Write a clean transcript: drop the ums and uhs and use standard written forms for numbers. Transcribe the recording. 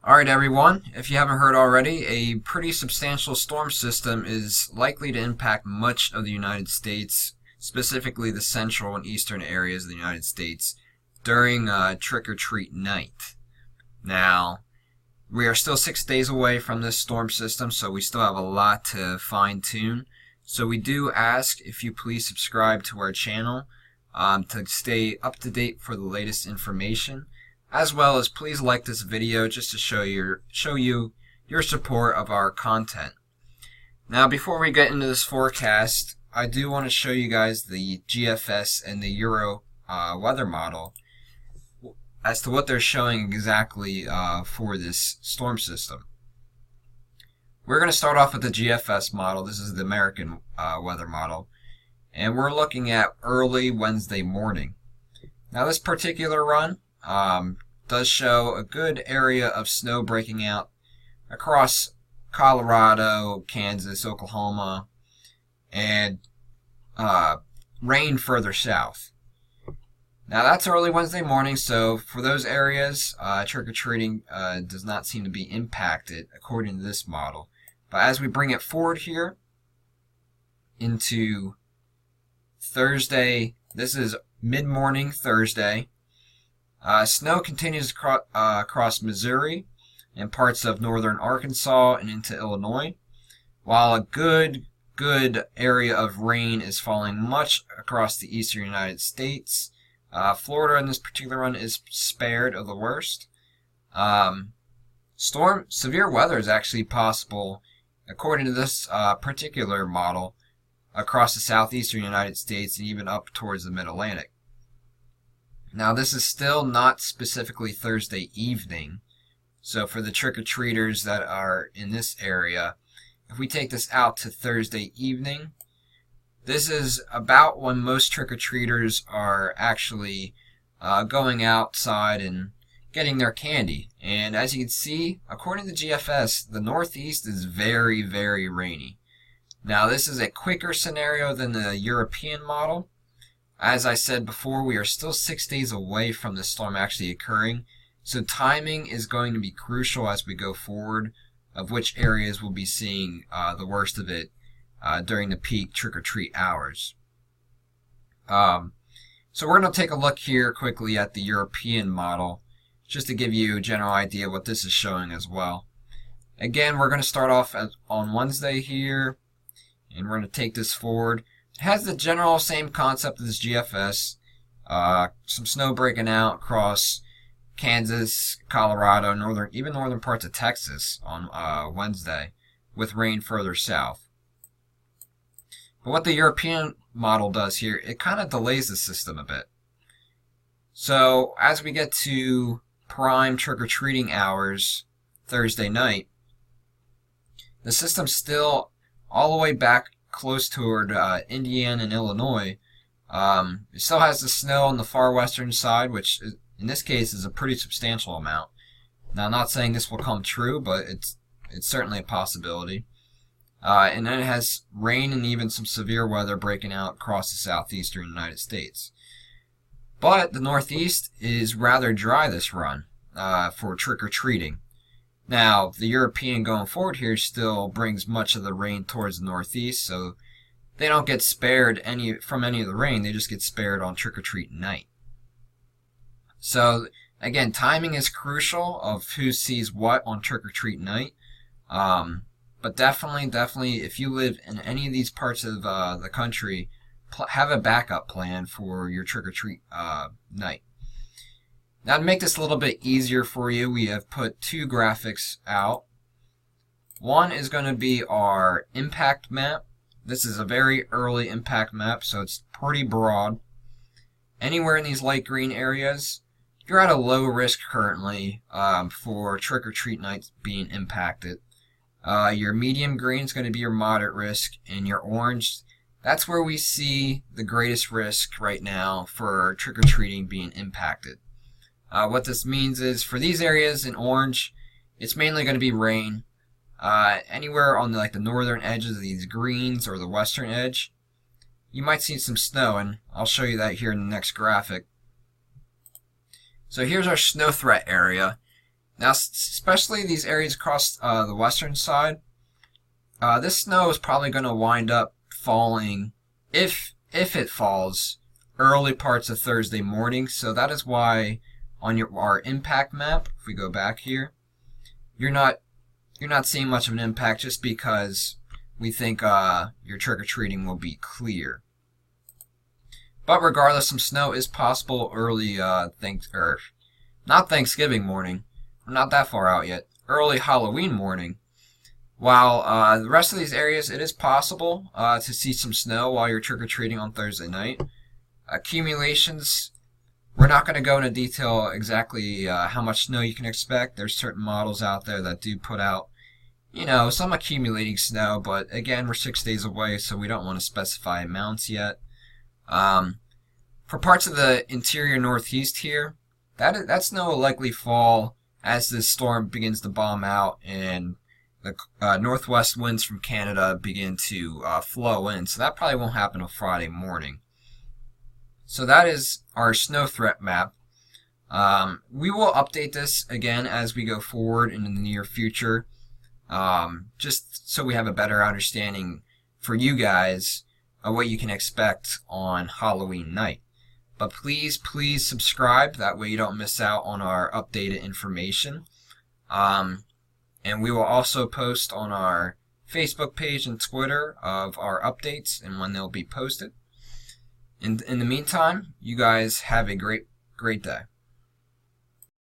Alright everyone, if you haven't heard already, a pretty substantial storm system is likely to impact much of the United States, specifically the central and eastern areas of the United States, during trick-or-treat night. Now, we are still 6 days away from this storm system, so we still have a lot to fine-tune. So we do ask if you please subscribe to our channel to stay up to date for the latest information. As well as please like this video just to show you your support of our content. Now before we get into this forecast, I do want to show you guys the GFS and the Euro weather model as to what they're showing exactly for this storm system. We're going to start off with the GFS model. This is the American weather model, and we're looking at early Wednesday morning. Now this particular run does show a good area of snow breaking out across Colorado, Kansas, Oklahoma, and rain further south. Now that's early Wednesday morning, so for those areas, trick-or-treating does not seem to be impacted according to this model. But as we bring it forward here into Thursday, this is mid-morning Thursday. Snow continues across Missouri and parts of northern Arkansas and into Illinois, while a good area of rain is falling much across the eastern United States. Florida in this particular one is spared of the worst. Severe weather is actually possible, according to this particular model, across the southeastern United States and even up towards the mid-Atlantic. Now this is still not specifically Thursday evening, so for the trick-or-treaters that are in this area, if we take this out to Thursday evening, this is about when most trick-or-treaters are actually going outside and getting their candy. And as you can see, according to GFS, the Northeast is very, very rainy. Now this is a quicker scenario than the European model. As I said before, we are still 6 days away from the storm actually occurring, so timing is going to be crucial as we go forward of which areas will be seeing the worst of it during the peak trick-or-treat hours. So we're going to take a look here quickly at the European model, just to give you a general idea of what this is showing as well. Again, we're going to start off on Wednesday here, and we're going to take this forward. It has the general same concept as GFS. Some snow breaking out across Kansas, Colorado, even northern parts of Texas on Wednesday, with rain further south. But what the European model does here, it kind of delays the system a bit. So as we get to prime trick-or-treating hours Thursday night, the system's still all the way back close toward Indiana and Illinois. It still has the snow on the far western side, which in this case is a pretty substantial amount. Now I'm not saying this will come true, but it's certainly a possibility. And then it has rain and even some severe weather breaking out across the southeastern United States. But the Northeast is rather dry this run for trick-or-treating. Now, the European going forward here still brings much of the rain towards the Northeast, so they don't get spared from any of the rain, they just get spared on trick-or-treat night. So, again, timing is crucial of who sees what on trick-or-treat night. But definitely, if you live in any of these parts of the country, have a backup plan for your trick-or-treat night. Now to make this a little bit easier for you, we have put two graphics out. One is going to be our impact map. This is a very early impact map, so it's pretty broad. Anywhere in these light green areas, you're at a low risk currently for trick-or-treat nights being impacted. Your medium green is going to be your moderate risk, and your orange, that's where we see the greatest risk right now for trick-or-treating being impacted. What this means is for these areas in orange, it's mainly going to be rain. Anywhere on the northern edges of these greens or the western edge, you might see some snow, and I'll show you that here in the next graphic. So here's our snow threat area. Now, especially these areas across the western side, this snow is probably going to wind up falling, if it falls, early parts of Thursday morning. So that is why on our impact map, if we go back here, you're not seeing much of an impact, just because we think your trick-or-treating will be clear. But regardless, some snow is possible early not Thanksgiving morning. We're not that far out yet. Early Halloween morning. While the rest of these areas, it is possible to see some snow while you're trick-or-treating on Thursday night. Accumulations, we're not going to go into detail exactly how much snow you can expect. There's certain models out there that do put out, some accumulating snow, but again, we're 6 days away, so we don't want to specify amounts yet. For parts of the interior northeast here, that snow will likely fall as this storm begins to bomb out and the northwest winds from Canada begin to flow in. So that probably won't happen until Friday morning. So that is our snow threat map. We will update this again as we go forward in the near future, just so we have a better understanding for you guys of what you can expect on Halloween night. But please subscribe. That way you don't miss out on our updated information. And we will also post on our Facebook page and Twitter of our updates and when they'll be posted. In the meantime, you guys have a great day.